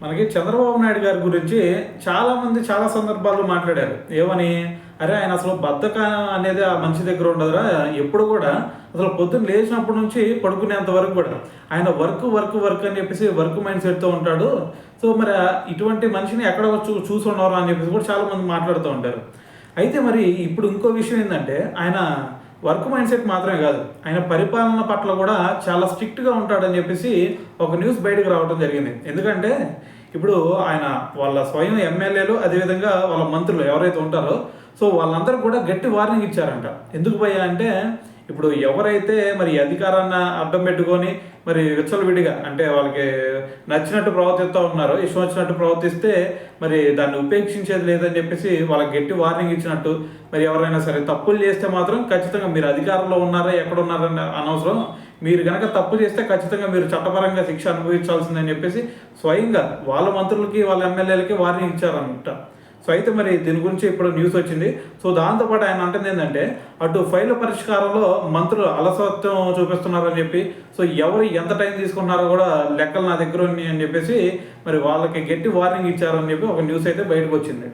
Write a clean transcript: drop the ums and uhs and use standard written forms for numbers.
మనకి చంద్రబాబు నాయుడు గారి గురించి చాలామంది చాలా సందర్భాల్లో మాట్లాడారు. ఏమని? అరే ఆయన అసలు బద్ధకం అనేది ఆ మనిషి దగ్గర ఉండదురా. ఎప్పుడు కూడా అసలు పొద్దున్న లేచినప్పటి నుంచి పడుకునేంత వరకు కూడా ఆయన వర్క్ వర్క్ వర్క్ అని చెప్పేసి వర్క్ మైండ్ సెట్తో ఉంటాడు. సో మరి ఇటువంటి మనిషిని ఎక్కడ చూసి ఉన్నారు అని చెప్పేసి కూడా చాలామంది మాట్లాడుతూ ఉంటారు. అయితే మరి ఇప్పుడు ఇంకో విషయం ఏంటంటే ఆయన వర్క్ మైండ్ సెట్ మాత్రమే కాదు, ఆయన పరిపాలన పట్ల కూడా చాలా స్ట్రిక్ట్గా ఉంటాడని చెప్పేసి ఒక న్యూస్ బయటకు రావడం జరిగింది. ఎందుకంటే ఇప్పుడు ఆయన వాళ్ళ స్వయం ఎమ్మెల్యేలు అదేవిధంగా వాళ్ళ మంత్రులు ఎవరైతే ఉంటారో సో వాళ్ళందరూ కూడా గట్టి వార్నింగ్ ఇచ్చారంట. ఎందుకు భయ్యా అంటే ఇప్పుడు ఎవరైతే మరి అధికారాన్ని అడ్డం పెట్టుకొని మరి విచ్చలవిడిగా అంటే వాళ్ళకి నచ్చినట్టు ప్రవర్తిస్తూ ఉన్నారో, ఇష్టం వచ్చినట్టు ప్రవర్తిస్తే మరి దాన్ని ఉపేక్షించేది లేదని చెప్పేసి వాళ్ళకి గట్టి వార్నింగ్ ఇచ్చినట్టు. మరి ఎవరైనా సరే తప్పులు చేస్తే మాత్రం ఖచ్చితంగా మీరు అధికారంలో ఉన్నారా ఎక్కడ ఉన్నారని అనవసరం, మీరు కనుక తప్పు చేస్తే ఖచ్చితంగా మీరు చట్టపరంగా శిక్ష అనుభవించాల్సిందని చెప్పేసి స్వయంగా వాళ్ళ మంత్రులకి వాళ్ళ ఎమ్మెల్యేలకి వార్నింగ్ ఇచ్చారనమాట. సో అయితే మరి దీని గురించి ఇప్పుడు న్యూస్ వచ్చింది. సో దాంతోపాటు ఆయన అంటుంది ఏంటంటే అటు ఫైళ్ళ పరిష్కారంలో మంత్రులు అలసత్వం చూపిస్తున్నారని చెప్పి, సో ఎవరు ఎంత టైం తీసుకున్నారో కూడా లెక్కలు నా దగ్గర ఉన్నాయి అని చెప్పేసి మరి వాళ్ళకి గట్టి వార్నింగ్ ఇచ్చారని చెప్పి ఒక న్యూస్ అయితే బయటకు వచ్చింది.